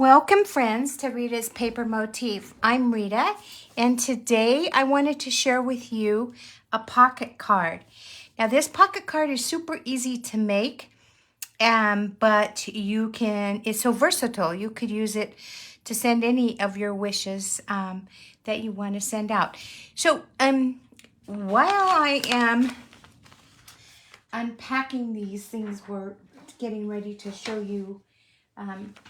Welcome friends to Rita's Paper Motif. I'm Rita and today I wanted to share with you a pocket card. Now this pocket card is super easy to make, but it's so versatile. You could use it to send any of your wishes that you want to send out. So while I am unpacking these things, we're getting ready to show you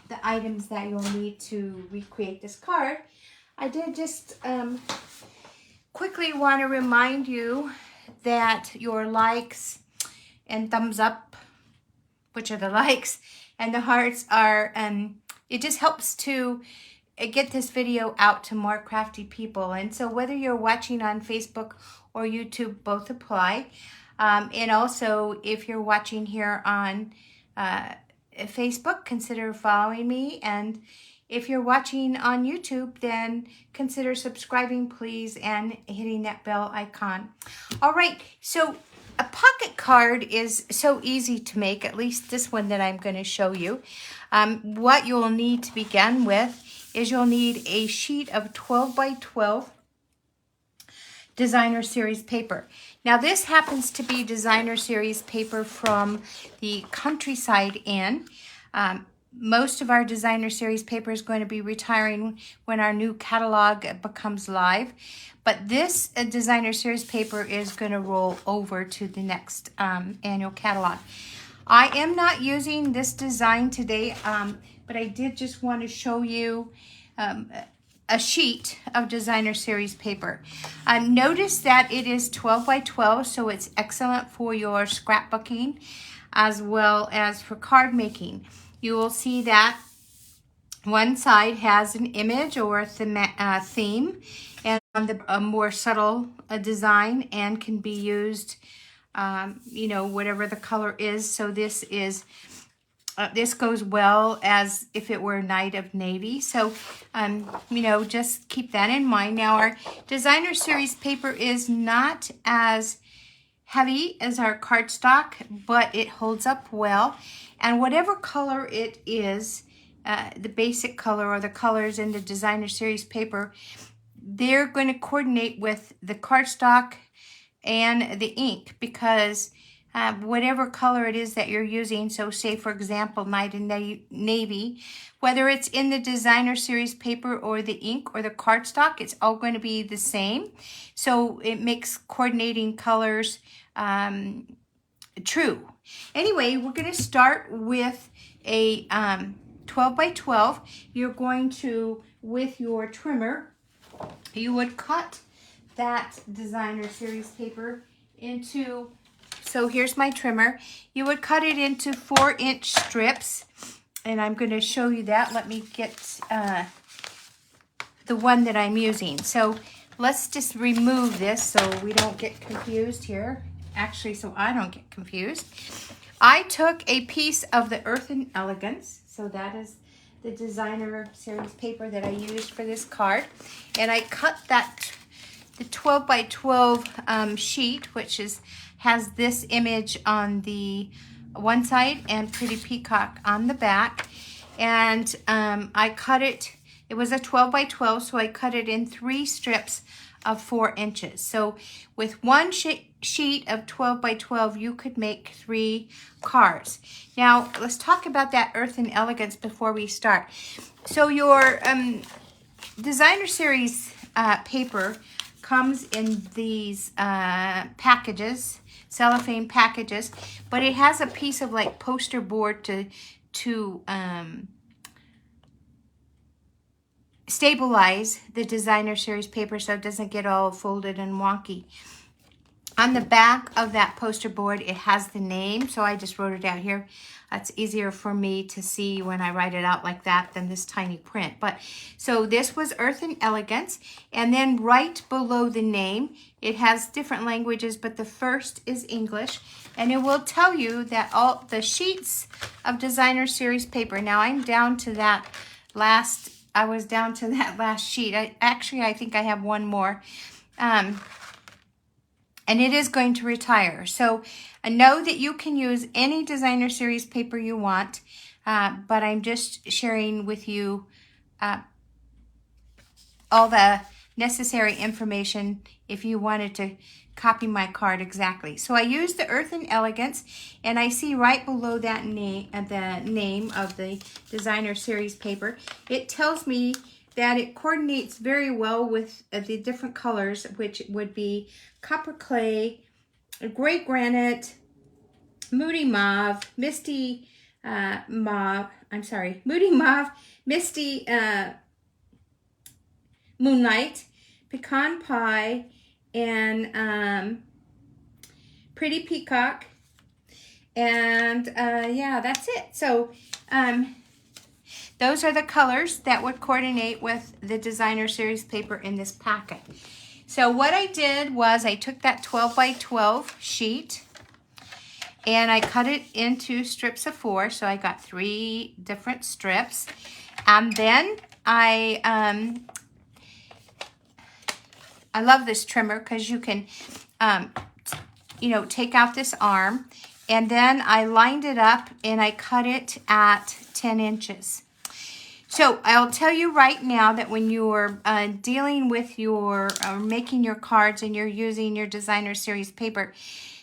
the items that you'll need to recreate this card. I did just quickly want to remind you that your likes and thumbs up, which are the likes, and the hearts are, it just helps to get this video out to more crafty people. And so whether you're watching on Facebook or YouTube, both apply. And also if you're watching here on Facebook, consider following me, and if you're watching on YouTube, then consider subscribing please and hitting that bell icon. All right, so a pocket card is so easy to make, at least this one that I'm going to show you. What you'll need to begin with is you'll need a sheet of 12 by 12 designer series paper. Now this happens to be designer series paper from the Countryside Inn. Most of our designer series paper is going to be retiring when our new catalog becomes live, but this designer series paper is going to roll over to the next annual catalog. I am not using this design today, but I did just want to show you a sheet of designer series paper. Notice that it is 12 by 12, so it's excellent for your scrapbooking as well as for card making. You will see that one side has an image or a theme, and a more subtle design, and can be used, whatever the color is. So this is this goes well as if it were Night of Navy. So, just keep that in mind. Now, our designer series paper is not as heavy as our cardstock, but it holds up well. And whatever color it is, the basic color or the colors in the designer series paper, they're going to coordinate with the cardstock and the ink, because whatever color it is that you're using, so say for example Night and Navy, whether it's in the designer series paper or the ink or the cardstock, it's all going to be the same. So it makes coordinating colors true. Anyway, we're going to start with a 12 by 12. You're going to, with your trimmer, you would cut that designer series paper into, so here's my trimmer. You would cut it into 4-inch strips, and I'm going to show you that. Let me get the one that I'm using. So let's just remove this so we don't get confused here. Actually, so I don't get confused. I took a piece of the Earth and Elegance, so that is the designer series paper that I used for this card, and I cut the 12 by 12 sheet, which has this image on the one side and Pretty Peacock on the back. And I cut it, it was a 12 by 12, so I cut it in 3 strips of 4 inches. So with one sheet of 12 by 12, you could make 3 cards. Now let's talk about that Earth and Elegance before we start. So your designer series paper comes in these packages, cellophane packages, but it has a piece of like poster board to stabilize the designer series paper so it doesn't get all folded and wonky. On the back of that poster board, it has the name, so I just wrote it out here. It's easier for me to see when I write it out like that than this tiny print. But so this was Earth and Elegance, and then right below the name, it has different languages, but the first is English, and it will tell you that all the sheets of designer series paper. Now I'm down to that last. I was down to that last sheet. I think I have one more. And it is going to retire. So know that you can use any designer series paper you want. but I'm just sharing with you all the necessary information if you wanted to copy my card exactly. So I use the Earth and Elegance, and I see right below that name, the name of the designer series paper, it tells me that it coordinates very well with the different colors, which would be copper clay, gray granite, moody mauve, misty mauve, moody mauve, misty moonlight, pecan pie, and pretty peacock. And yeah, that's it. So those are the colors that would coordinate with the designer series paper in this packet. So what I did was I took that 12 by 12 sheet and I cut it into strips of 4. So I got 3 different strips. And then I love this trimmer because you can, you know, take out this arm. And then I lined it up and I cut it at 10 inches. So I'll tell you right now that when you're dealing with your, making your cards and you're using your designer series paper,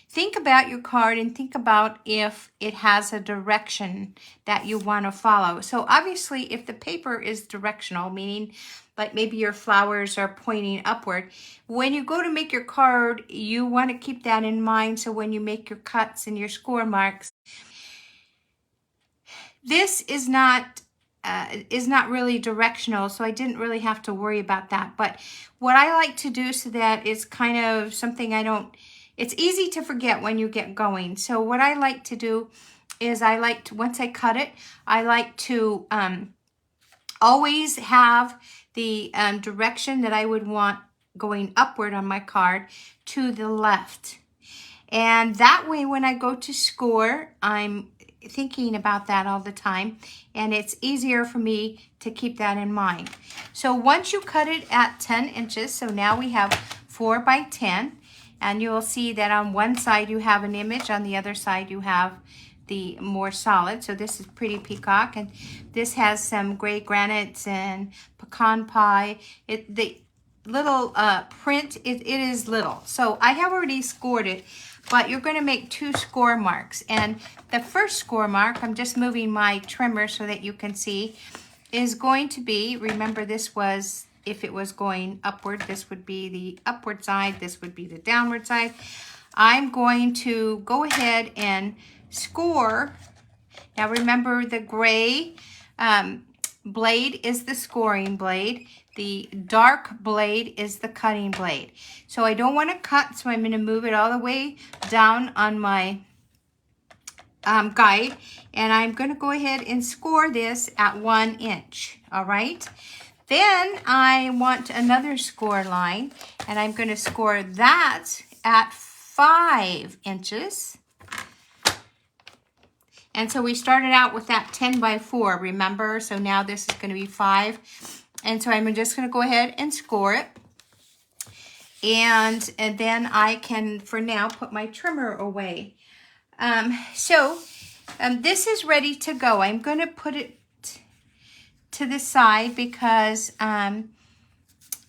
think about your card and think about if it has a direction that you want to follow. So obviously if the paper is directional, meaning like maybe your flowers are pointing upward, when you go to make your card, you want to keep that in mind. So when you make your cuts and your score marks, this is not really directional, so I didn't really have to worry about that. But what I like to do so that it's kind of something it's easy to forget when you get going. So what I like to do is once I cut it, I like to always have the direction that I would want going upward on my card to the left. And that way when I go to score, I'm thinking about that all the time, and it's easier for me to keep that in mind. So once you cut it at 10 inches, so now we have 4 by 10, and you'll see that on one side you have an image, on the other side you have the more solid. So this is pretty peacock, and this has some gray granites and pecan pie. The little print, it is little. So I have already scored it, but you're going to make 2 score marks. And the first score mark, I'm just moving my trimmer so that you can see, is going to be, remember this was, if it was going upward, this would be the upward side, this would be the downward side. I'm going to go ahead and score. Now remember, the gray blade is the scoring blade. The dark blade is the cutting blade. So I don't want to cut, so I'm going to move it all the way down on my guide, and I'm going to go ahead and score this at 1 inch. All right. Then I want another score line, and I'm going to score that at 5 inches. And so we started out with that 10 by 4, remember? So now this is going to be 5. And so I'm just going to go ahead and score it. And then I can, for now, put my trimmer away. This is ready to go. I'm going to put it to the side because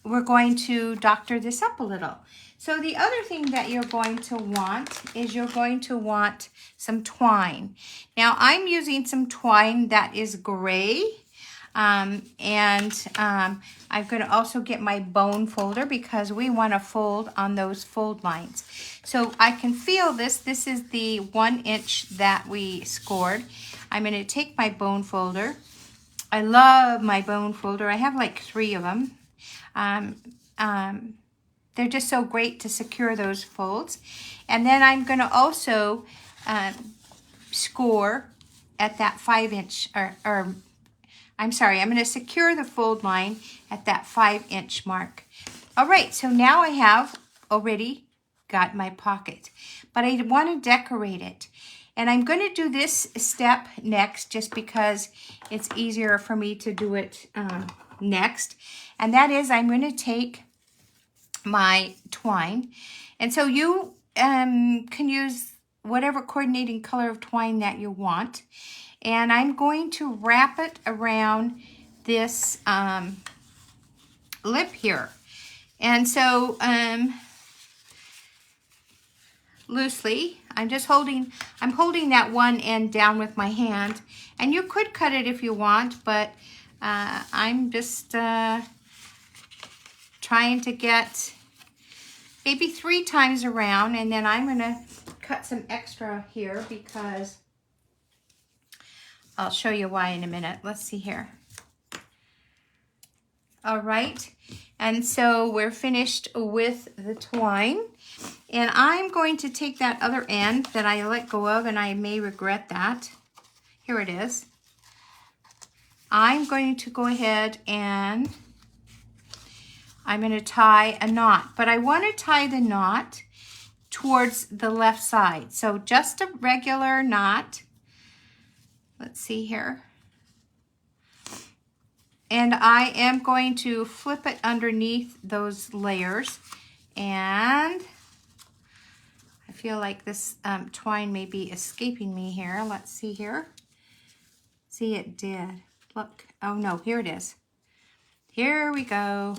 we're going to doctor this up a little. So the other thing that you're going to want is you're going to want some twine. Now I'm using some twine that is gray. I'm going to also get my bone folder because we want to fold on those fold lines. So I can feel this. This is the 1 inch that we scored. I'm going to take my bone folder. I love my bone folder. I have like 3 of them. They're just so great to secure those folds. And then I'm going to also score at that 5 inch, I'm going to secure the fold line at that 5 inch mark. All right, so now I have already got my pocket, but I want to decorate it. And I'm going to do this step next just because it's easier for me to do it next. And that is, I'm going to take my twine. And so you can use whatever coordinating color of twine that you want. And I'm going to wrap it around this lip here. And so loosely, I'm holding that one end down with my hand. And you could cut it if you want, but I'm just trying to get maybe 3 times around, and then I'm gonna cut some extra here because I'll show you why in a minute. Let's see here. All right, and so we're finished with the twine, and I'm going to take that other end that I let go of, and I may regret that. Here it is. I'm going to go ahead and I'm going to tie a knot, but I want to tie the knot towards the left side. So just a regular knot. Let's see here. And I am going to flip it underneath those layers. And I feel like this twine may be escaping me here. Let's see here. See, it did. Look. Oh no, here it is. Here we go.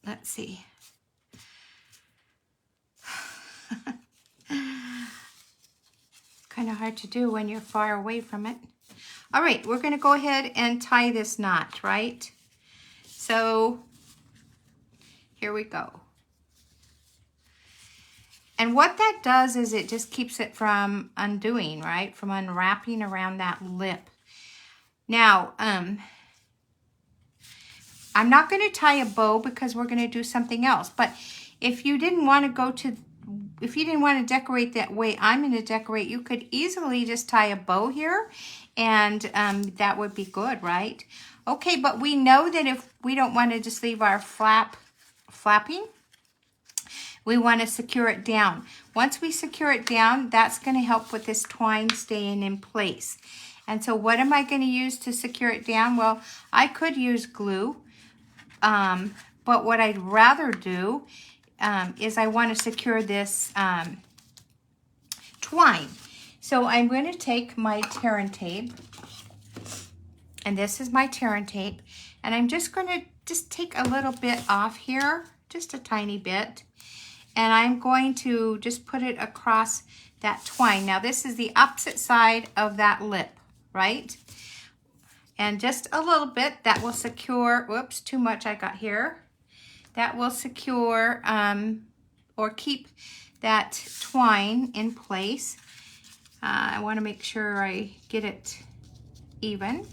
Let's see. Kind of hard to do when you're far away from it. All right, we're going to go ahead and tie this knot, right? So here we go. And what that does is it just keeps it from undoing, right? From unwrapping around that lip. Now, I'm not going to tie a bow because we're going to do something else. But if you didn't want to decorate that way I'm going to decorate, you could easily just tie a bow here, and that would be good, right? Okay, but we know that if we don't want to just leave our flapping, we want to secure it down. Once we secure it down, that's going to help with this twine staying in place. And so what am I going to use to secure it down? Well, I could use glue. But what I'd rather do is I want to secure this twine. So I'm going to take my tear and tape, and this is my tear and tape, and I'm just going to take a little bit off here, just a tiny bit, and I'm going to just put it across that twine. Now this is the opposite side of that lip, right? And just a little bit, that will secure, whoops, too much I got here. That will secure or keep that twine in place. I want to make sure I get it even.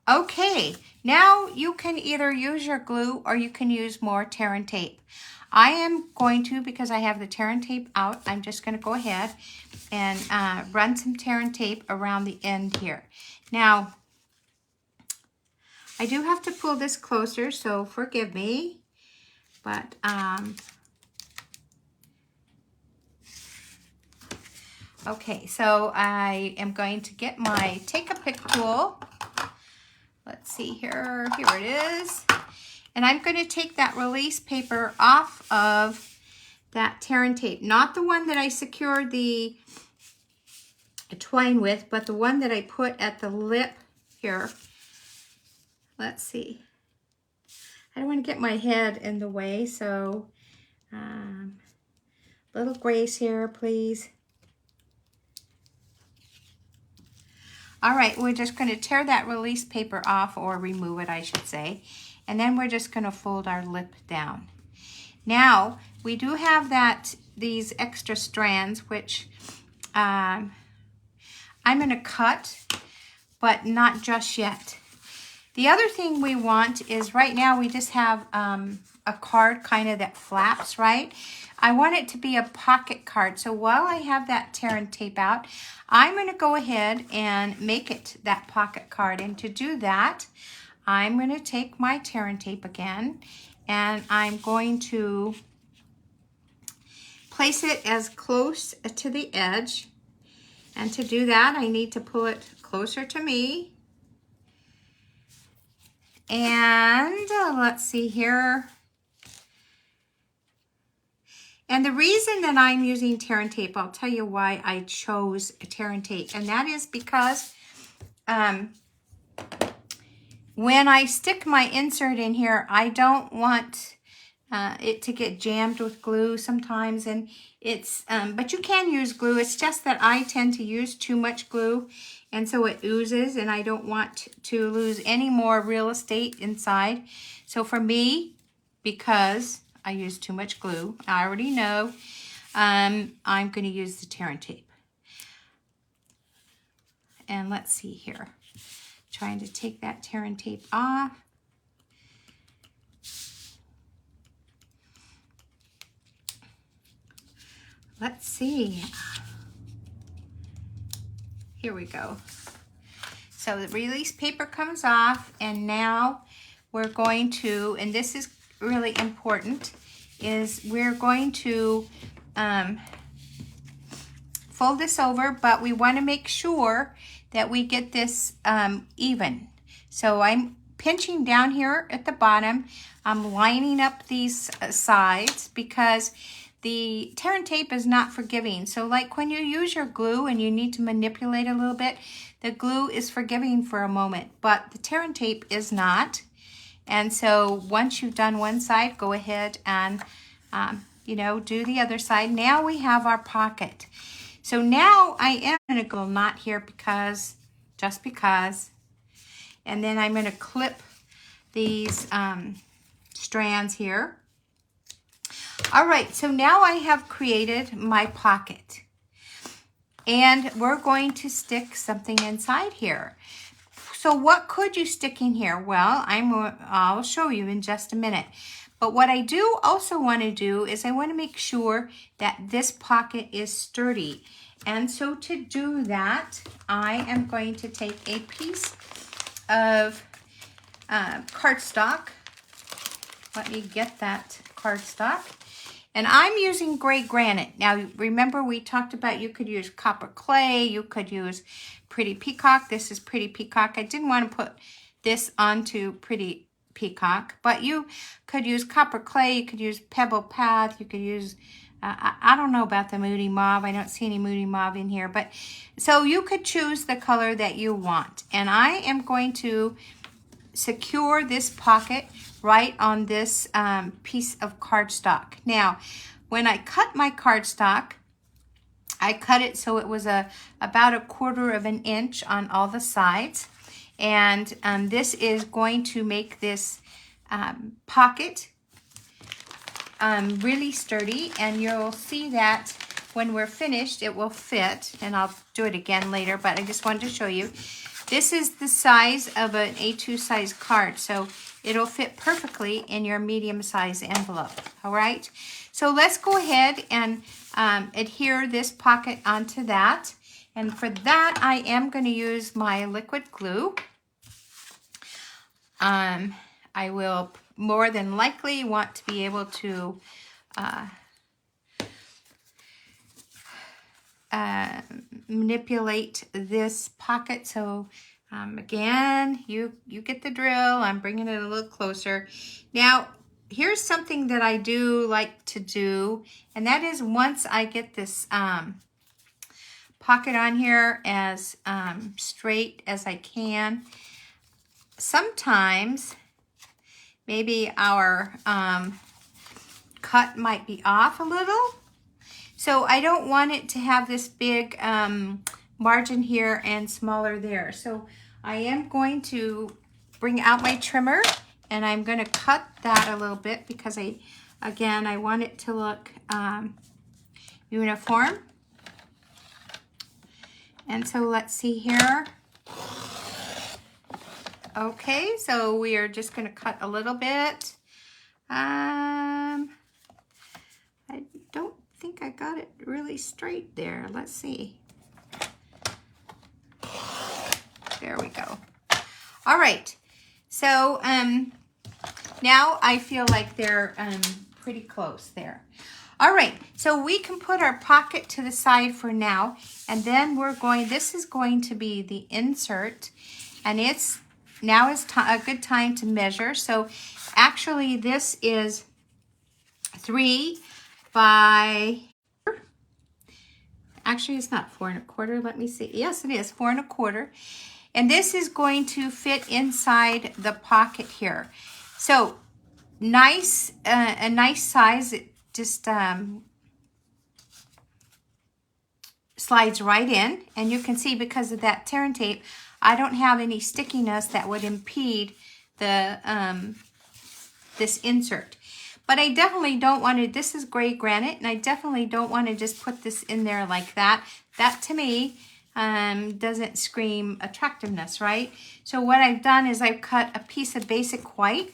Okay, now you can either use your glue or you can use more tear and tape. I am going to, because I have the tear and tape out, I'm just going to go ahead and run some tear and tape around the end here. Now, I do have to pull this closer, so forgive me, but okay, so I am going to get my Take-A-Pick tool. Let's see here, here it is. And I'm going to take that release paper off of that tear and tape. Not the one that I secured the twine with, but the one that I put at the lip here. Let's see. I don't want to get my head in the way, so little grace here, please. All right, we're just going to tear that release paper off, or remove it, I should say. And then we're just going to fold our lip down. Now, we do have these extra strands, which I'm going to cut, but not just yet. The other thing we want is, right now we just have a card kind of that flaps, right? I want it to be a pocket card. So while I have that tear and tape out, I'm going to go ahead and make it that pocket card. And to do that, I'm going to take my tear and tape again, and I'm going to place it as close to the edge. And to do that, I need to pull it closer to me. And let's see here. And the reason that I'm using tear and tape, I'll tell you why I chose tear and tape. And that is because when I stick my insert in here, I don't want it to get jammed with glue sometimes. And it's, but you can use glue. It's just that I tend to use too much glue. And so it oozes, and I don't want to lose any more real estate inside. So for me, because I use too much glue, I already know, I'm going to use the tear and tape. And let's see here. Trying to take that tear and tape off. Let's see. Here we go. So the release paper comes off, and now we're going to, and this is really important, is we're going to fold this over, but we want to make sure that we get this even. So I'm pinching down here at the bottom. I'm lining up these sides because the tear and tape is not forgiving. So like when you use your glue and you need to manipulate a little bit, the glue is forgiving for a moment, but the tear and tape is not. And so once you've done one side, go ahead and, you know, do the other side. Now we have our pocket. So now I am going to go knot here because, just because, and then I'm going to clip these strands here. All right, so now I have created my pocket, and we're going to stick something inside here. So what could you stick in here? Well, I'll show you in just a minute. But what I do also want to do is I want to make sure that this pocket is sturdy. And so to do that, I am going to take a piece of cardstock. Let me get that cardstock. And I'm using gray granite. Now, remember we talked about you could use copper clay, you could use Pretty Peacock. This is Pretty Peacock. I didn't want to put this onto Pretty Peacock, but you could use copper clay, you could use Pebble Path, you could use, I don't know about the Moody Mauve. I don't see any Moody Mauve in here, but so you could choose the color that you want. And I am going to secure this pocket right on this piece of cardstock. Now, when I cut my cardstock, I cut it so it was about 1/4 of an inch on all the sides. And this is going to make this pocket really sturdy. And you'll see that when we're finished, it will fit. And I'll do it again later, but I just wanted to show you. This is the size of an A2 size card, so it'll fit perfectly in your medium size envelope, all right? So let's go ahead and adhere this pocket onto that. And for that, I am going to use my liquid glue. I will more than likely want to be able to manipulate this pocket. So again, you get the drill. I'm bringing it a little closer. Now, here's something that I do like to do, and that is once I get this pocket on here as straight as I can, sometimes maybe our cut might be off a little. So I don't want it to have this big margin here and smaller there. So I am going to bring out my trimmer, and I'm going to cut that a little bit because I want it to look uniform. And so let's see here. Okay, so we are just going to cut a little bit. I don't think I got it really straight there. Let's see. There we go. All right. So now I feel like they're pretty close there. All right. So we can put our pocket to the side for now, and then this is going to be the insert, and now is a good time to measure. So actually this is 3 by, actually it's not 4 1/4, let me see. Yes, it is 4 1/4. And this is going to fit inside the pocket here. So nice, a nice size. It just slides right in. And you can see because of that tear and tape, I don't have any stickiness that would impede the this insert. But I definitely don't want to, this is gray granite, and I definitely don't want to just put this in there like that. That to me doesn't scream attractiveness, right? So what I've done is I've cut a piece of basic white.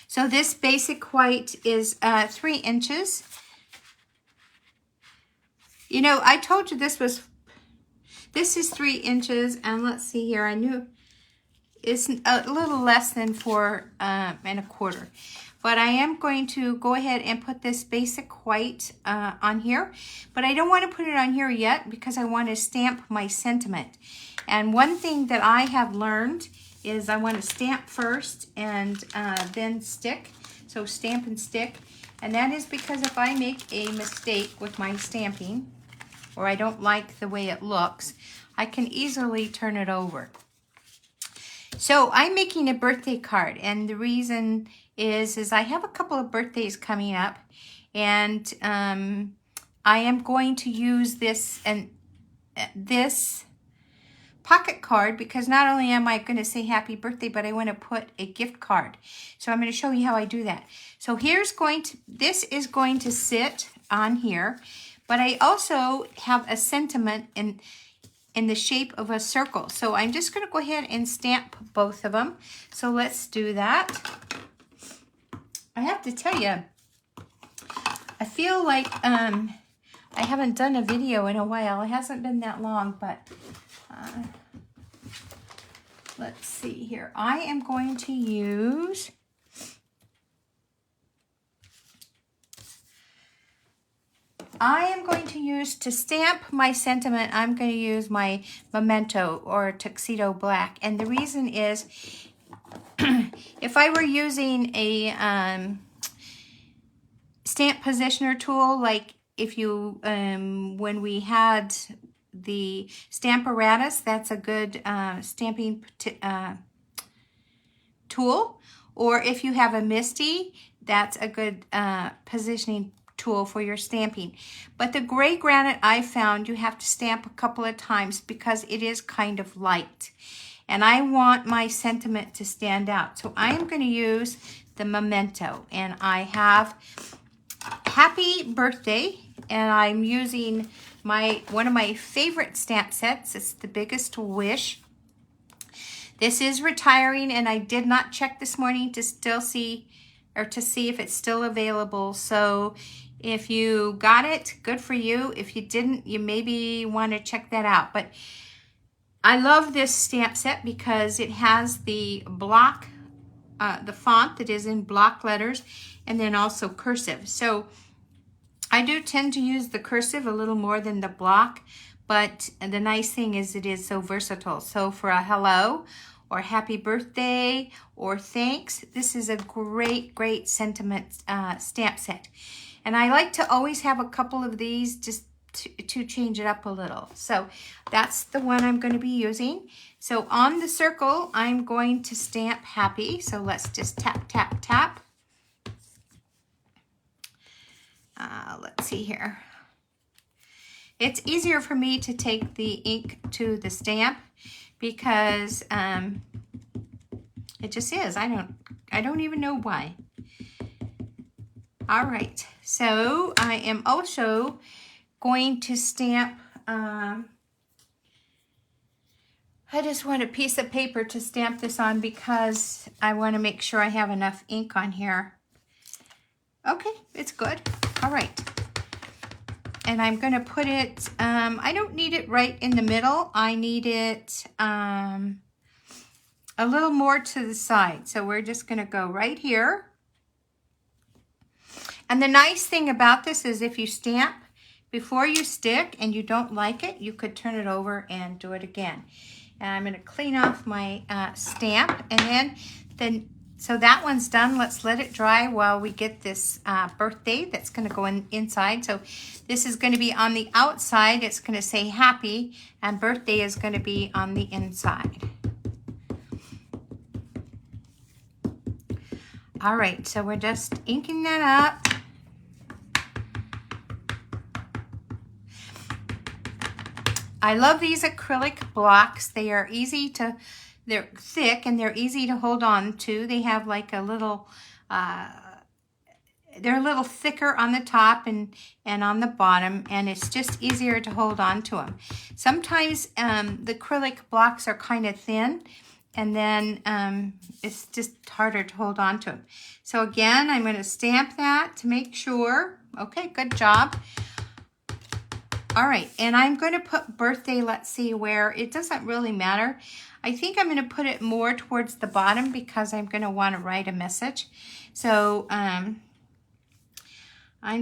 So this basic white is 3 inches. You know, I told you this is 3 inches, and let's see here, I knew it's a little less than 4 1/4. But I am going to go ahead and put this basic white on here. But I don't want to put it on here yet because I want to stamp my sentiment. And one thing that I have learned is I want to stamp first and then stick. So stamp and stick. And that is because if I make a mistake with my stamping, or I don't like the way it looks, I can easily turn it over. So I'm making a birthday card, and the reason is I have a couple of birthdays coming up, and I am going to use this pocket card because not only am I going to say happy birthday, but I want to put a gift card. So I'm going to show you how I do that. So this is going to sit on here, but I also have a sentiment in the shape of a circle. So I'm just going to go ahead and stamp both of them. So let's do that. I have to tell you, I feel like I haven't done a video in a while. It hasn't been that long, but let's see here. I am going to use to stamp my sentiment, I'm going to use my Memento or Tuxedo Black. And the reason is, if I were using a stamp positioner tool, like if you, when we had the Stamparatus, that's a good stamping tool. Or if you have a MISTI, that's a good positioning tool for your stamping. But the gray granite, I found you have to stamp a couple of times because it is kind of light. And I want my sentiment to stand out. So I am going to use the Memento. And I have Happy Birthday. And I'm using one of my favorite stamp sets. It's the Biggest Wish. This is retiring, and I did not check this morning to see if it's still available. So if you got it, good for you. If you didn't, you maybe want to check that out. But I love this stamp set because it has the block, the font that is in block letters, and then also cursive. So I do tend to use the cursive a little more than the block, but the nice thing is it is so versatile. So for a hello or happy birthday or thanks, this is a great sentiment stamp set. And I like to always have a couple of these just to change it up a little. So that's the one I'm going to be using. So on the circle, I'm going to stamp happy. So let's just tap, tap, tap. Let's see here. It's easier for me to take the ink to the stamp because it just is. I don't even know why. All right, so I am also going to stamp, I just want a piece of paper to stamp this on because I want to make sure I have enough ink on here. Okay, it's good. All right. And I'm going to put it, I don't need it right in the middle. I need it a little more to the side. So we're just going to go right here. And the nice thing about this is if you stamp before you stick and you don't like it, you could turn it over and do it again. And I'm going to clean off my stamp. And then So that one's done. Let's let it dry while we get this birthday that's going to go inside. So this is going to be on the outside. It's going to say happy, and birthday is going to be on the inside. All right, so we're just inking that up. I love these acrylic blocks. They are easy to, they're thick and they're easy to hold on to. They have like a little, they're a little thicker on the top and on the bottom, and it's just easier to hold on to them. Sometimes the acrylic blocks are kind of thin, and then it's just harder to hold on to them. So again, I'm going to stamp that to make sure. Okay, good job. All right, and I'm going to put birthday, let's see where, it doesn't really matter. I think I'm going to put it more towards the bottom because I'm going to want to write a message. So I'm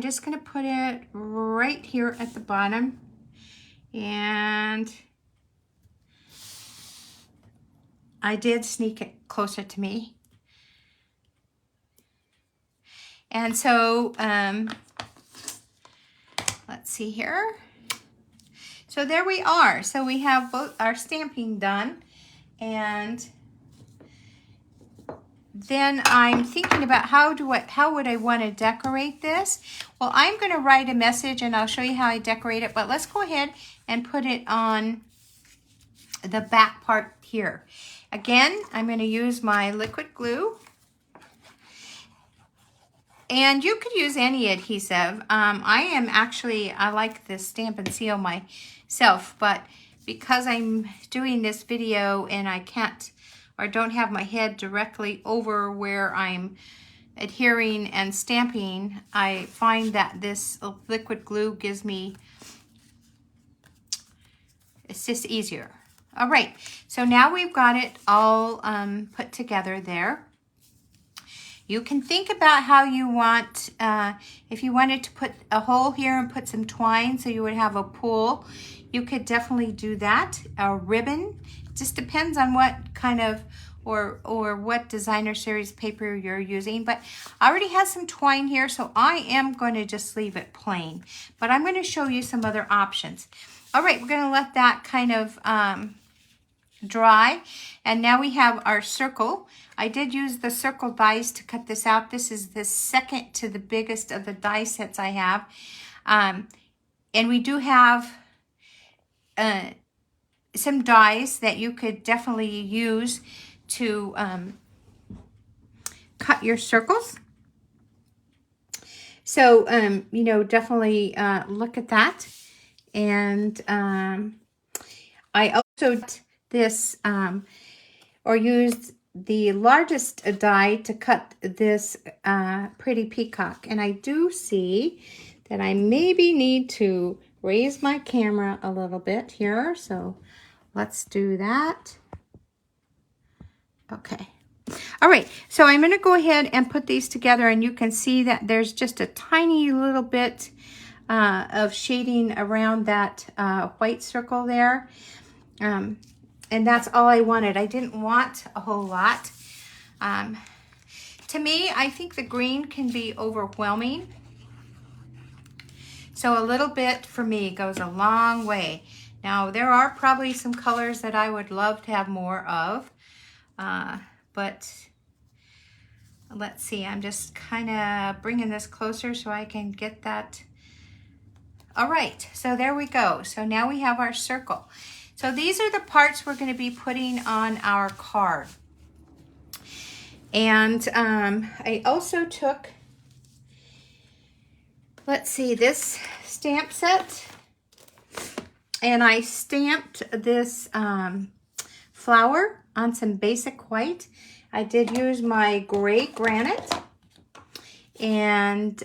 just going to put it right here at the bottom. And I did sneak it closer to me. And so let's see here. So there we are. So we have both our stamping done, and then I'm thinking about how would I want to decorate this? Well, I'm going to write a message and I'll show you how I decorate it, but let's go ahead and put it on the back part here. Again, I'm going to use my liquid glue. And you could use any adhesive. I like this Stamp and Seal myself, but because I'm doing this video and I can't or don't have my head directly over where I'm adhering and stamping, I find that this liquid glue gives me, it's just easier. All right, so now we've got it all put together there. You can think about how you want, if you wanted to put a hole here and put some twine so you would have a pool, you could definitely do that. A ribbon, just depends on what kind of, or what designer series paper you're using. But I already have some twine here, so I am going to just leave it plain. But I'm going to show you some other options. All right, we're going to let that kind of dry. And now we have our circle. I did use the circle dies to cut this out. This is the second to the biggest of the die sets I have. And we do have some dies that you could definitely use to cut your circles. So, you know, definitely look at that. And I also did this, or used the largest die to cut this pretty peacock. And I do see that I maybe need to raise my camera a little bit here. So let's do that. Okay. All right. So I'm going to go ahead and put these together, and you can see that there's just a tiny little bit of shading around that white circle there. And that's all I wanted. I didn't want a whole lot. To me, I think the green can be overwhelming. So a little bit for me goes a long way. Now, there are probably some colors that I would love to have more of. But let's see, I'm just kind of bringing this closer so I can get that. All right, so there we go. So now we have our circle. So these are the parts we're going to be putting on our card. And I also took, let's see, this stamp set, and I stamped this flower on some basic white. I did use my gray granite, and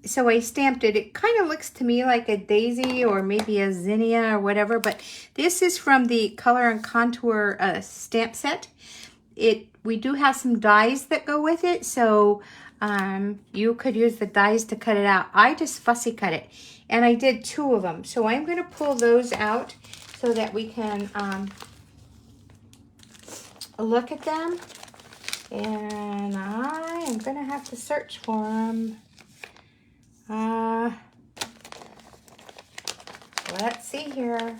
so I stamped it. It kind of looks to me like a daisy or maybe a zinnia or whatever, but this is from the Color and Contour stamp set. We do have some dies that go with it, so you could use the dies to cut it out. I just fussy cut it, and I did 2 of them. So I'm going to pull those out so that we can look at them. And I am gonna have to search for them. Let's see here.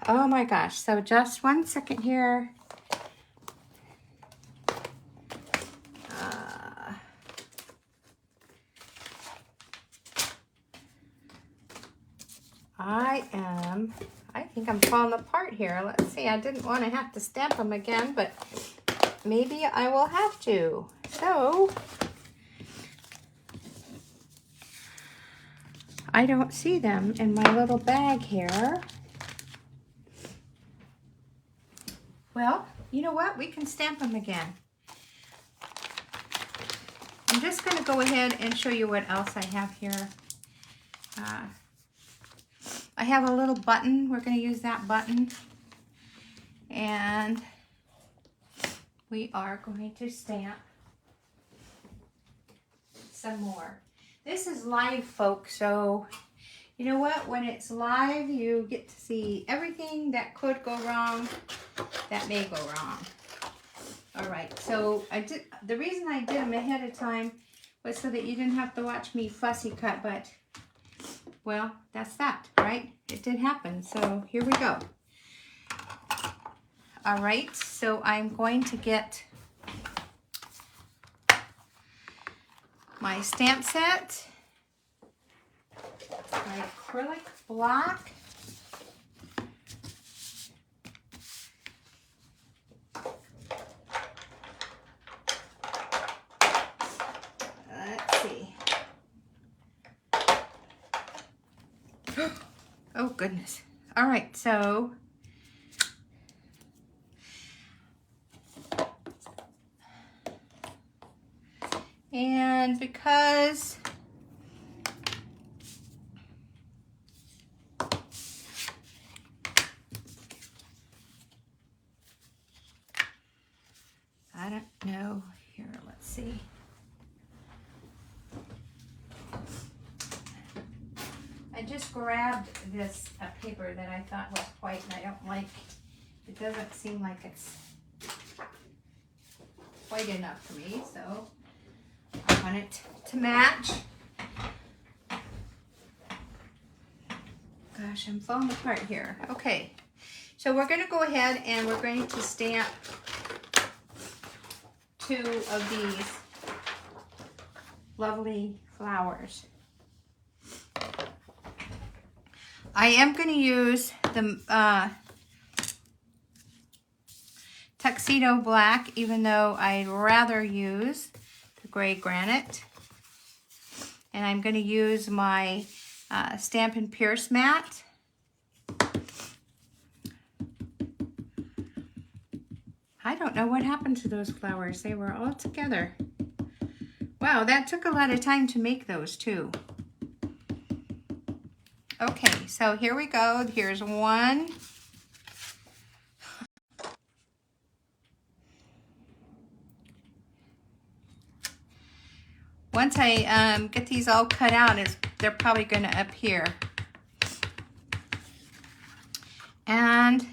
Oh my gosh, so just 1 second here. I think I'm falling apart here. Let's see, I didn't want to have to stamp them again, but maybe I will have to. So, I don't see them in my little bag here. Well, you know what? We can stamp them again. I'm just going to go ahead and show you what else I have here. I have a little button. We're going to use that button. And we are going to stamp some more. This is live, folks, so you know what? When it's live, you get to see everything that could go wrong, that may go wrong. All right, so the reason I did them ahead of time was so that you didn't have to watch me fussy cut, but well, that's that, right? It did happen, so here we go. All right, so I'm going to get my stamp set, my acrylic block, let's see. Oh goodness. All right, so and because I don't know, here, let's see. I just grabbed this paper that I thought was white and I don't like. It doesn't seem like it's white enough for me, so I want it to match. Gosh, I'm falling apart here. Okay, so we're going to go ahead and we're going to stamp 2 of these lovely flowers. I am going to use the tuxedo black, even though I'd rather use the gray granite. And I'm going to use my Stampin' Pierce mat. I don't know what happened to those flowers. They were all together. Wow, that took a lot of time to make those too. Okay, so here we go. Here's one. Once I get these all cut out, they're probably going to appear. And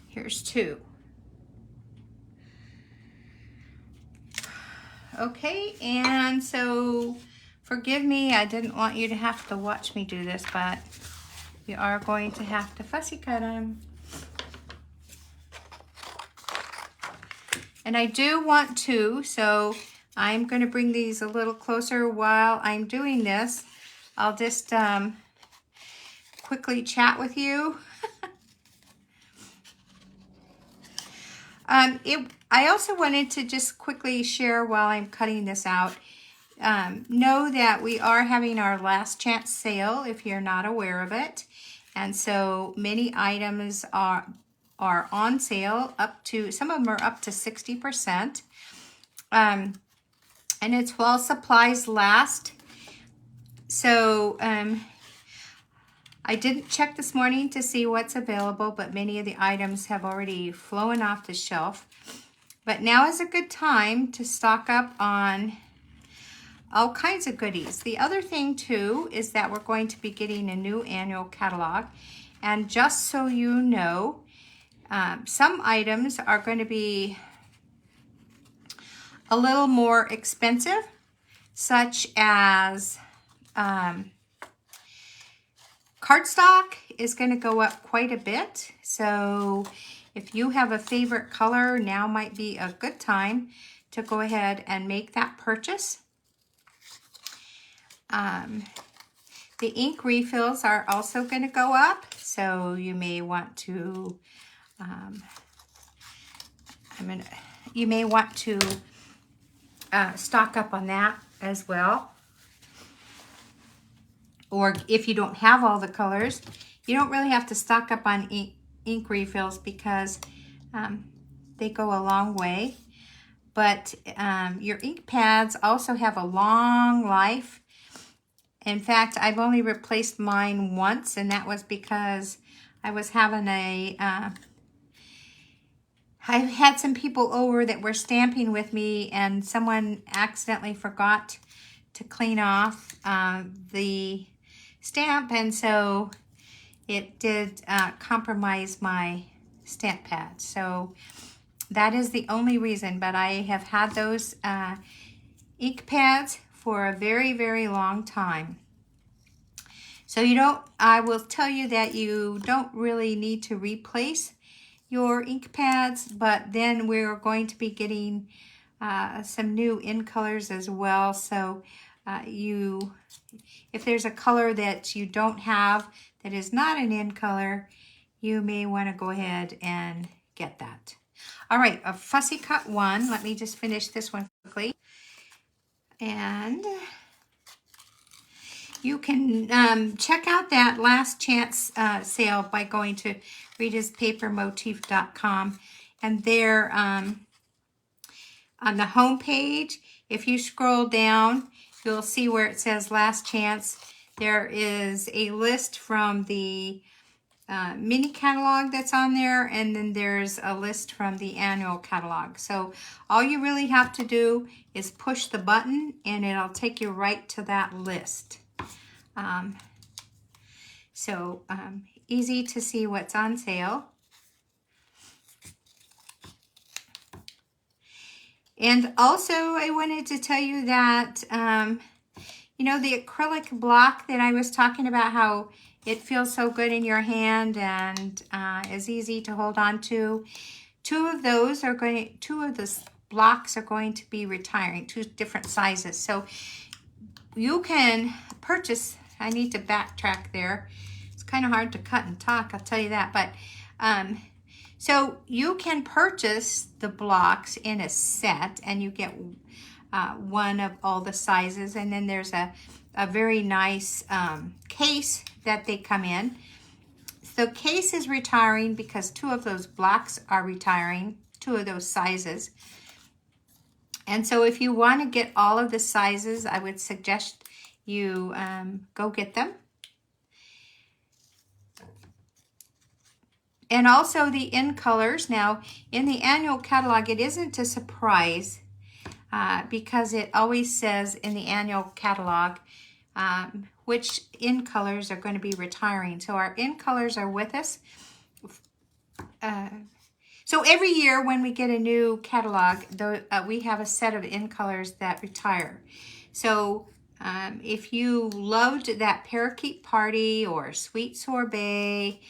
here's 2. Okay, and so forgive me, I didn't want you to have to watch me do this, but we are going to have to fussy cut them. And I do want to, so I'm going to bring these a little closer while I'm doing this. I'll just quickly chat with you. I also wanted to just quickly share while I'm cutting this out. Know that we are having our last chance sale if you're not aware of it. And so many items are on sale, up to, some of them are up to 60%. And it's while supplies last. So I didn't check this morning to see what's available, but many of the items have already flown off the shelf. But now is a good time to stock up on all kinds of goodies. The other thing too is that we're going to be getting a new annual catalog. And just so you know, some items are going to be a little more expensive, such as cardstock is going to go up quite a bit. So if you have a favorite color, now might be a good time to go ahead and make that purchase. The ink refills are also going to go up, so you may want to stock up on that as well. Or if you don't have all the colors, you don't really have to stock up on ink refills because they go a long way. But your ink pads also have a long life. In fact, I've only replaced mine once, and that was because I was having I've had some people over that were stamping with me, and someone accidentally forgot to clean off the stamp, and so it did compromise my stamp pad. So that is the only reason, but I have had those ink pads for a very, very long time. So I will tell you that you don't really need to replace your ink pads, but then we're going to be getting some new in colors as well. So if there's a color that you don't have that is not an in color, you may want to go ahead and get that. All right, a fussy cut one. Let me just finish this one quickly. And you can check out that last chance sale by going to ritaspapermotif.com. And there on the home page, if you scroll down, you'll see where it says last chance. There is a list from the mini catalog that's on there, and then there's a list from the annual catalog. So all you really have to do is push the button and it'll take you right to that list. Easy to see what's on sale. And also I wanted to tell you that you know, the acrylic block that I was talking about, how it feels so good in your hand and is easy to hold on to. Two of the blocks are going to be retiring, 2 different sizes. So you can purchase, I need to backtrack there. It's kind of hard to cut and talk, I'll tell you that. But so you can purchase the blocks in a set, and you get one of all the sizes, and then there's a very nice case that they come in. So case is retiring because 2 of those blocks are retiring, 2 of those sizes. And so if you want to get all of the sizes, I would suggest you go get them. And also the in colors. Now, in the annual catalog, it isn't a surprise because it always says in the annual catalog which in colors are going to be retiring. So our in colors are with us. So every year when we get a new catalog, we have a set of in colors that retire. So if you loved that Parakeet Party or Sweet Sorbet,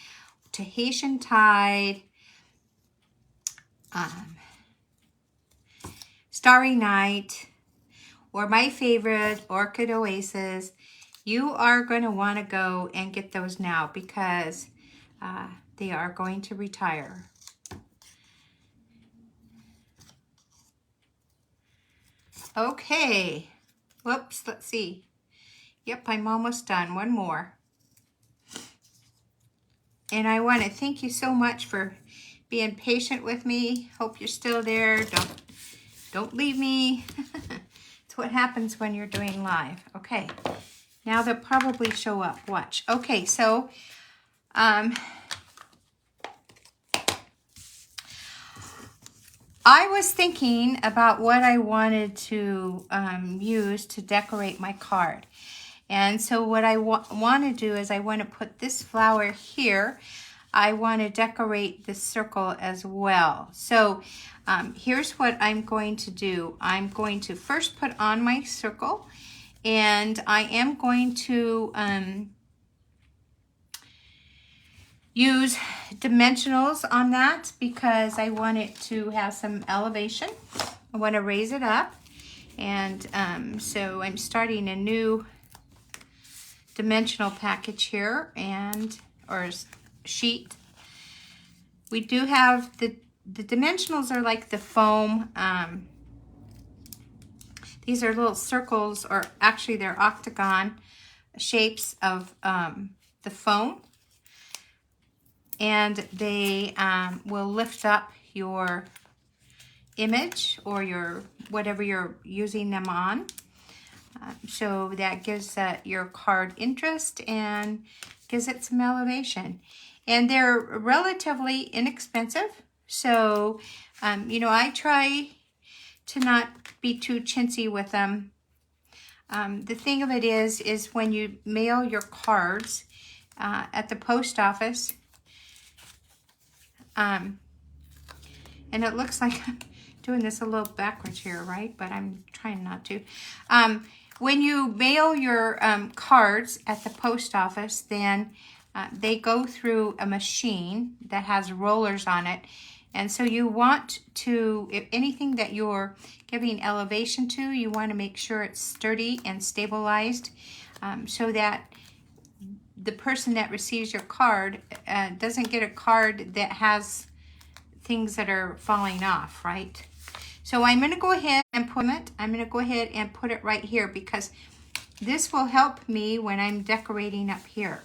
Tahitian Tide, Starry Night, or my favorite, Orchid Oasis, you are going to want to go and get those now because they are going to retire. Okay. Whoops, let's see. Yep, I'm almost done. One more. And I want to thank you so much for being patient with me. Hope you're still there. Don't leave me. It's what happens when you're doing live. Okay. Now they'll probably show up. Watch. Okay, so I was thinking about what I wanted to use to decorate my card. And so what I want to do is I want to put this flower here. I want to decorate the circle as well. So here's what I'm going to do. I'm going to first put on my circle, and I am going to use dimensionals on that because I want it to have some elevation. I want to raise it up, and so I'm starting a new dimensional package here, or sheet. We do have the dimensionals are like the foam. These are little circles, or actually they're octagon shapes of the foam. And they will lift up your image or your whatever you're using them on. So that gives your card interest and gives it some elevation. And they're relatively inexpensive. So, I try to not be too chintzy with them. The thing of it is when you mail your cards at the post office, and it looks like I'm doing this a little backwards here, right? But I'm trying not to. When you mail your cards at the post office, then they go through a machine that has rollers on it. And so you want to, if anything that you're giving elevation to, you want to make sure it's sturdy and stabilized so that the person that receives your card doesn't get a card that has things that are falling off, right? So I'm going to go ahead and put it. I'm going to go ahead and put it right here because this will help me when I'm decorating up here.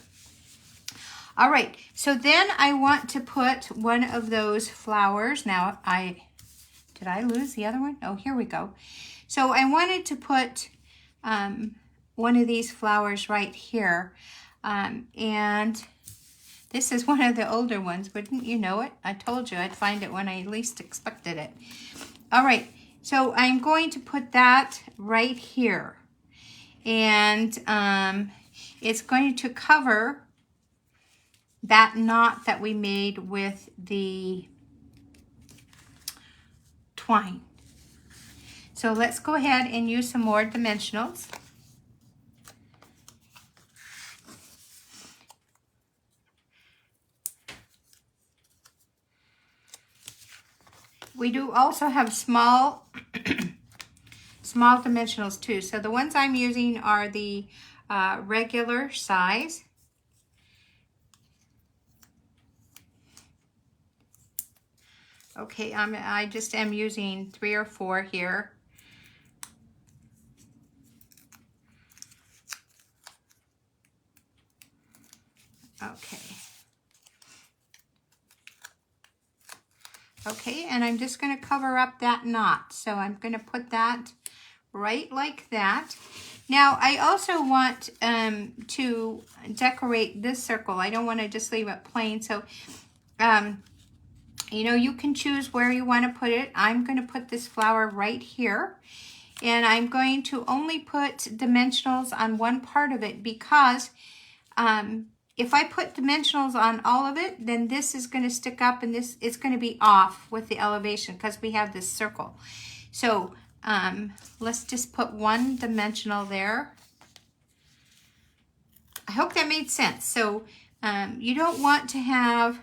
All right, so then I want to put one of those flowers. Now, did I lose the other one? Oh, here we go. So I wanted to put one of these flowers right here. And this is one of the older ones. Wouldn't you know it? I told you I'd find it when I least expected it. All right, so I'm going to put that right here. And it's going to cover that knot that we made with the twine. So let's go ahead and use some more dimensionals. We do also have small dimensionals too. So the ones I'm using are the regular size. Okay, I just am using 3 or 4 here. Okay. Okay, and I'm just going to cover up that knot. So I'm going to put that right like that. Now, I also want to decorate this circle. I don't want to just leave it plain. So, you can choose where you want to put it. I'm going to put this flower right here. And I'm going to only put dimensionals on one part of it because if I put dimensionals on all of it, then this is going to stick up and this is going to be off with the elevation because we have this circle. So let's just put one dimensional there. I hope that made sense. So you don't want to have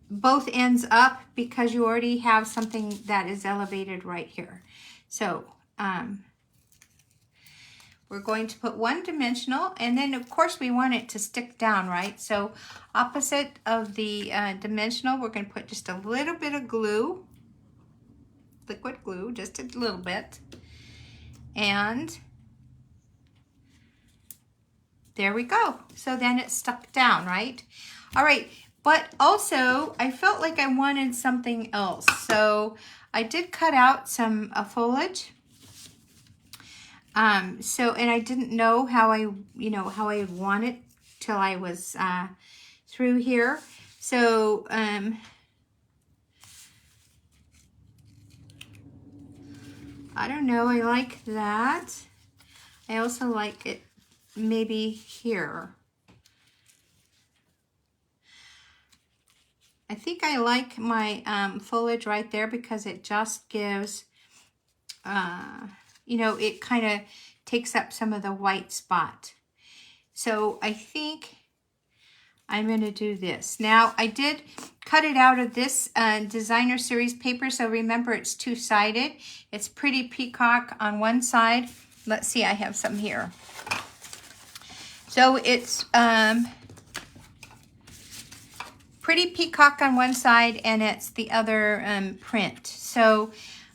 both ends up because you already have something that is elevated right here. So we're going to put one dimensional, and then of course we want it to stick down, right? So opposite of the dimensional, we're going to put just a little bit of glue, liquid glue, just a little bit. And there we go. So then it's stuck down, right? All right, but also I felt like I wanted something else. So I did cut out some foliage. And I didn't know how I would want it till I was through here. So I don't know, I like that. I also like it maybe here. I think I like my foliage right there because it just gives, you know, it kind of takes up some of the white spot. So I think I'm going to do this. Now, I did cut it out of this designer series paper, so remember it's two-sided. It's Pretty Peacock on one side. Let's see, I have some here. So it's Pretty Peacock on one side, and it's the other print. So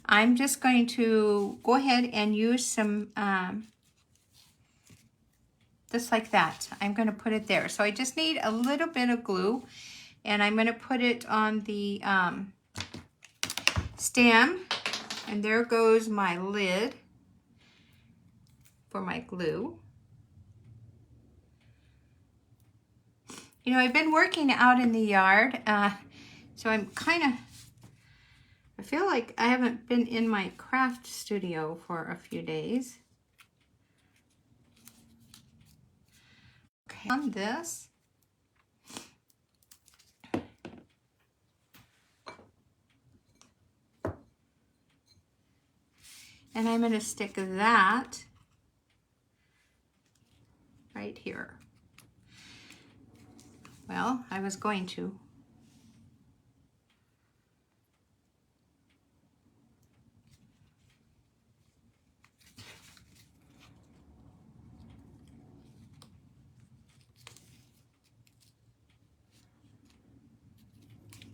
I'm just going to go ahead and use some, just like that. I'm going to put it there. So I just need a little bit of glue, and I'm going to put it on the stem. And there goes my lid for my glue. You know, I've been working out in the yard, so I'm kind of, I feel like I haven't been in my craft studio for a few days. Okay, on this. And I'm going to stick that right here. Well, I was going to.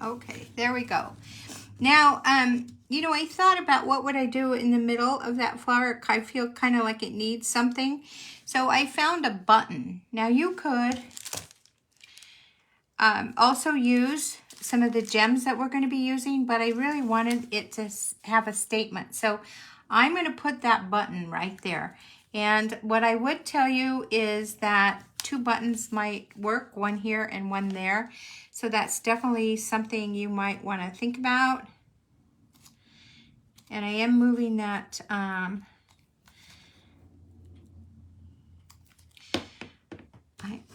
Okay, there we go. Now, you know, I thought about what would I do in the middle of that flower. I feel kind of like it needs something. So I found a button. Now you could also use some of the gems that we're going to be using, but I really wanted it to have a statement. So I'm going to put that button right there. And what I would tell you is that 2 buttons might work, one here and one there. So that's definitely something you might want to think about. And I am moving that I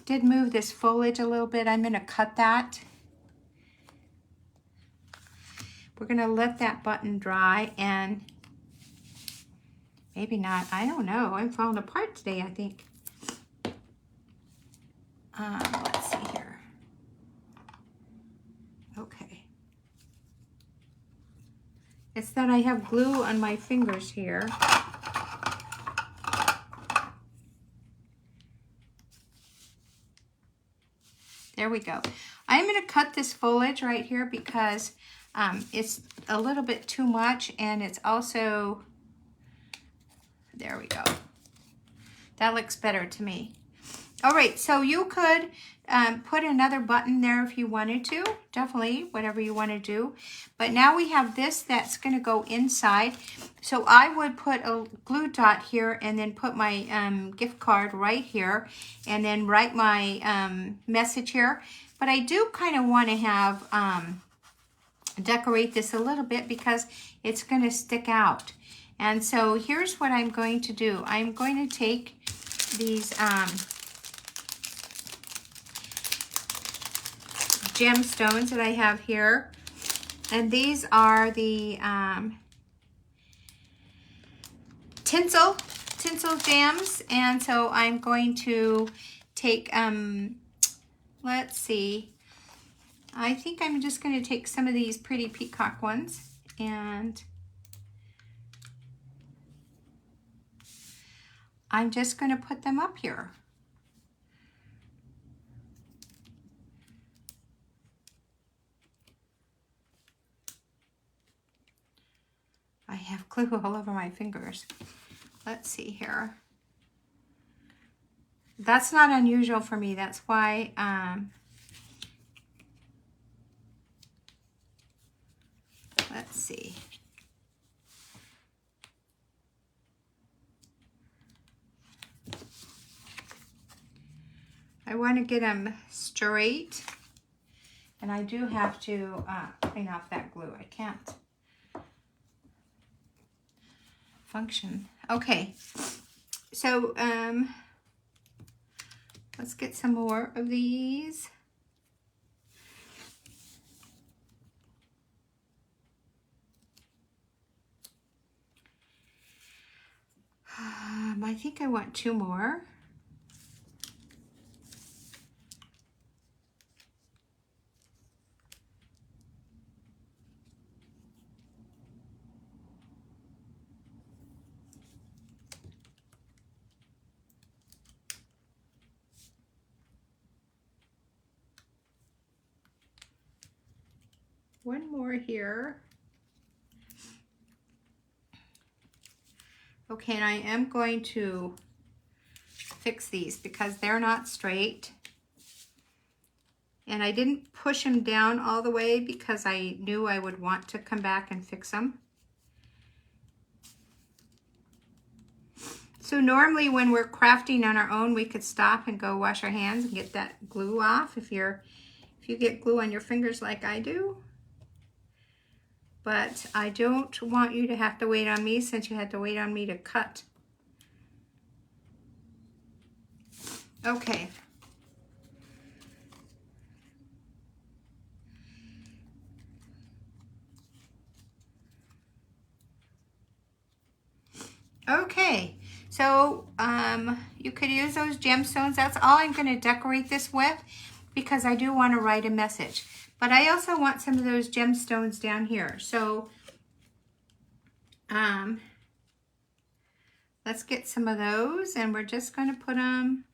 did move this foliage a little bit. I'm going to cut that. We're going to let that button dry, and maybe not. I don't know. I'm falling apart today, I think. Let's see here. Okay. It's that I have glue on my fingers here. There we go. I'm going to cut this foliage right here because it's a little bit too much, and it's also, there we go. That looks better to me. All right, so you could put another button there if you wanted to. Definitely, whatever you want to do. But now we have this that's going to go inside. So I would put a glue dot here and then put my gift card right here and then write my message here. But I do kind of want to have decorate this a little bit because it's going to stick out. And so here's what I'm going to do. I'm going to take these gemstones that I have here, and these are the tinsel gems. And so I'm going to take let's see, I think I'm just going to take some of these Pretty Peacock ones, and I'm just going to put them up here. I have glue all over my fingers. Let's see here. That's not unusual for me. That's why let's see. I want to get them straight, and I do have to clean off that glue. I can't function. Okay, so let's get some more of these. I think I want 2 more. One more here. Okay, and I am going to fix these because they're not straight. And I didn't push them down all the way because I knew I would want to come back and fix them. So normally when we're crafting on our own, we could stop and go wash our hands and get that glue off if you get glue on your fingers like I do. But I don't want you to have to wait on me since you had to wait on me to cut. Okay. Okay, so you could use those gemstones. That's all I'm going to decorate this with because I do want to write a message. But I also want some of those gemstones down here. So let's get some of those, and we're just going to put them.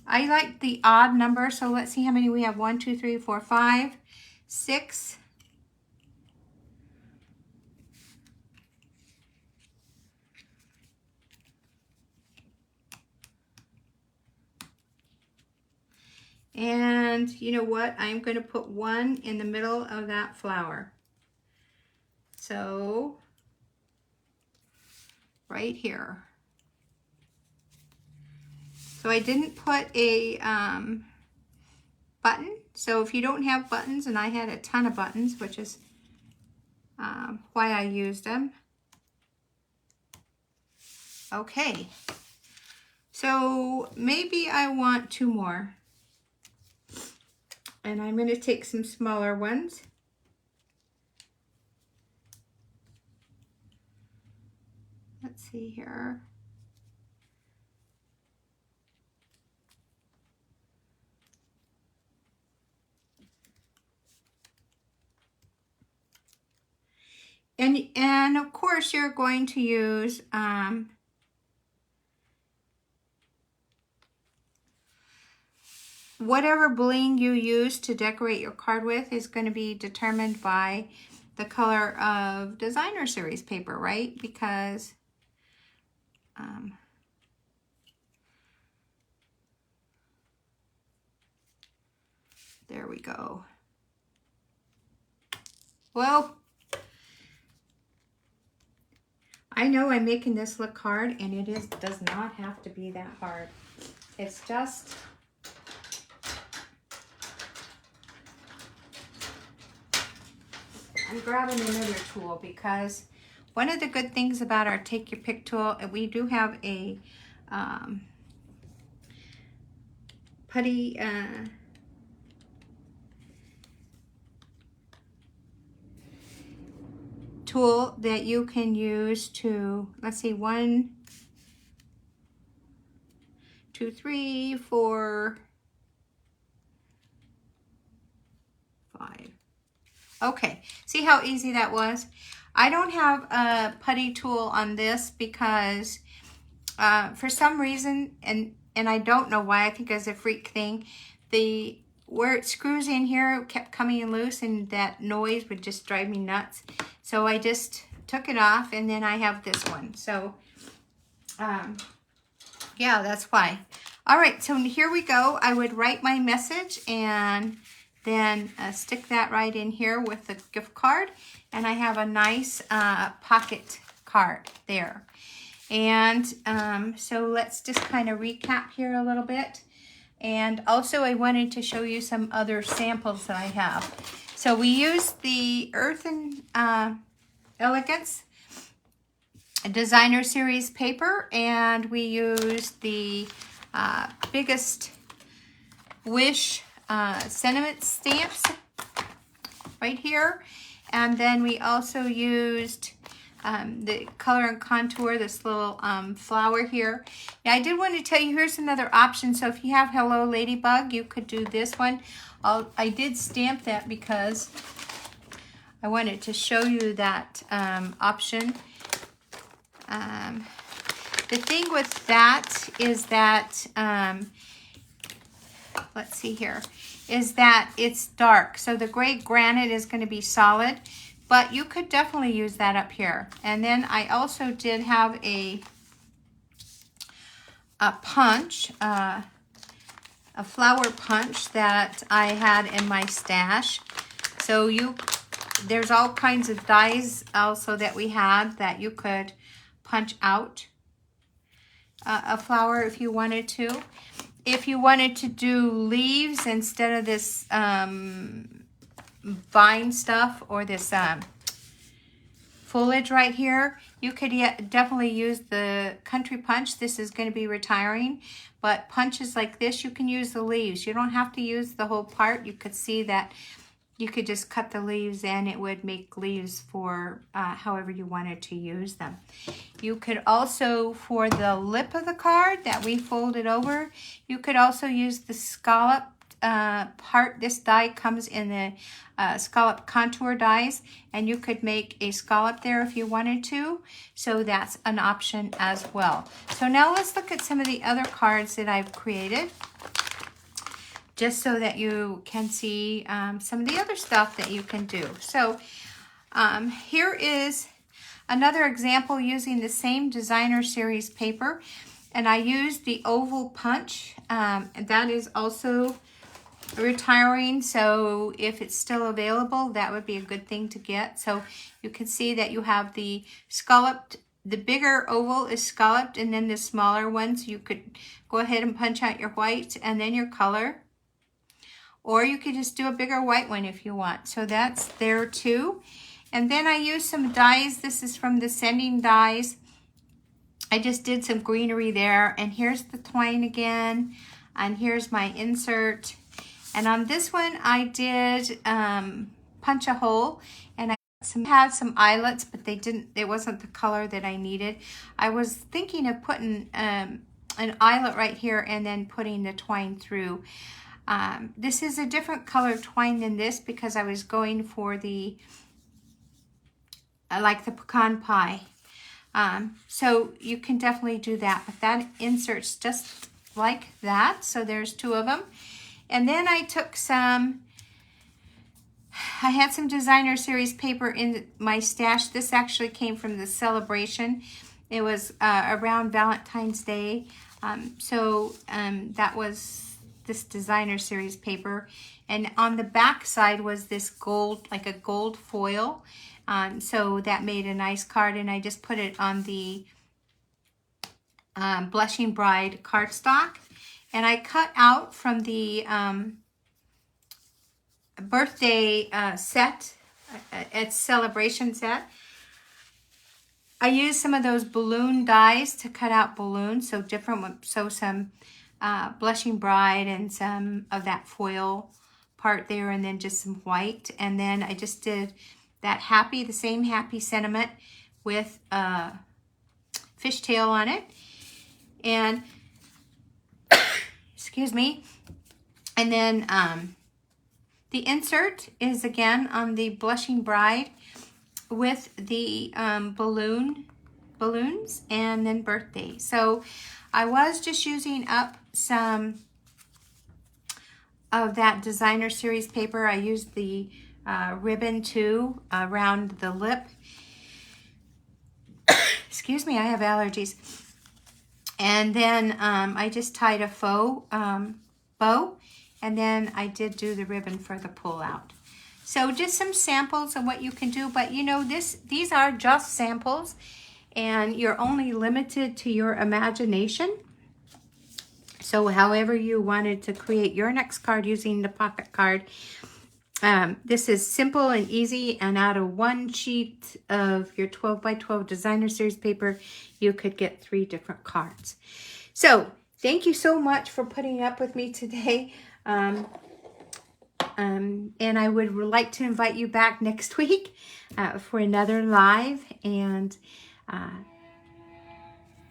I like the odd number, so let's see how many we have. 1, 2, 3, 4, 5, 6. And you know what? I'm going to put 1 in the middle of that flower. So right here. So I didn't put a button. So if you don't have buttons, and I had a ton of buttons, which is why I used them. Okay. So maybe I want 2 more. And I'm going to take some smaller ones. Let's see here. And of course you're going to use whatever bling you use to decorate your card with is going to be determined by the color of designer series paper, right? Because there we go. Well, I know I'm making this look hard, and it does not have to be that hard. It's just I'm grabbing another tool because one of the good things about our Take Your Pick tool, we do have a putty tool that you can use to, let's see, 1, 2, 3, 4, 5. Okay, see how easy that was? I don't have a putty tool on this because for some reason, and I don't know why, I think it's a freak thing, where it screws in here kept coming loose, and that noise would just drive me nuts. So I just took it off, and then I have this one. So yeah, that's why. All right, so here we go. I would write my message and then stick that right in here with the gift card. And I have a nice pocket card there. And so let's just kind of recap here a little bit. And also I wanted to show you some other samples that I have. So we used the Earth and Elegance Designer Series paper, and we used the Biggest Wish sentiment stamps right here. And then we also used the Color and Contour, this little flower here. Now I did want to tell you, here's another option. So if you have Hello Ladybug, you could do this one. I did stamp that because I wanted to show you that option. The thing with that is that, let's see here, is that it's dark. So the gray granite is going to be solid, but you could definitely use that up here. And then I also did have a punch, a flower punch that I had in my stash. So there's all kinds of dies also that we had that you could punch out a flower if you wanted to. If you wanted to do leaves instead of this vine stuff or this foliage right here, you could definitely use the Country Punch. This is going to be retiring, but punches like this, you can use the leaves. You don't have to use the whole part. You could see that you could just cut the leaves and it would make leaves for however you wanted to use them. You could also, for the lip of the card that we folded over, you could also use the scallop part. This die comes in the scallop contour dies, and you could make a scallop there if you wanted to. So that's an option as well. So now let's look at some of the other cards that I've created, just so that you can see some of the other stuff that you can do. So here is another example using the same Designer Series paper, and I used the oval punch, and that is also retiring, so if it's still available, that would be a good thing to get. So you can see that you have the scalloped, the bigger oval is scalloped, and then the smaller ones, you could go ahead and punch out your white and then your color. Or you could just do a bigger white one if you want. So that's there too. And then I used some dies. This is from the Sending Dies. I just did some greenery there. And here's the twine again. And here's my insert. And on this one, I did punch a hole. And I had some eyelets, but it wasn't the color that I needed. I was thinking of putting an eyelet right here and then putting the twine through. This is a different color twine than this because I was going for the, like the pecan pie. So you can definitely do that, but that inserts just like that. So there's two of them. And then I took I had some Designer Series paper in my stash. This actually came from the celebration. It was around Valentine's Day. That was this Designer Series paper, and on the back side was this gold, like a gold foil, so that made a nice card, and I just put it on the Blushing Bride cardstock, and I cut out from the birthday set, at celebration set. I used some of those balloon dies to cut out balloons, so some Blushing Bride and some of that foil part there, and then just some white. And then I just did that the same happy sentiment with a fishtail on it. And, excuse me. And then the insert is again on the Blushing Bride with the balloons and then birthday. So I was just using up some of that Designer Series paper. I used the ribbon too around the lip. Excuse me, I have allergies. And then I just tied a faux bow, and then I did do the ribbon for the pull out. So just some samples of what you can do, but you know, these are just samples, and you're only limited to your imagination. So however you wanted to create your next card using the pocket card, This is simple and easy, and out of one sheet of your 12 by 12 designer series paper, you could get 3 different cards. So thank you so much for putting up with me today. And I would like to invite you back next week for another live, and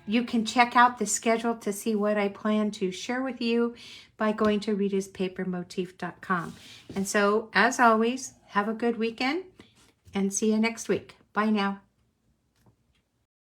you can check out the schedule to see what I plan to share with you by going to ritaspapermotif.com. And so, as always, have a good weekend and see you next week. Bye now.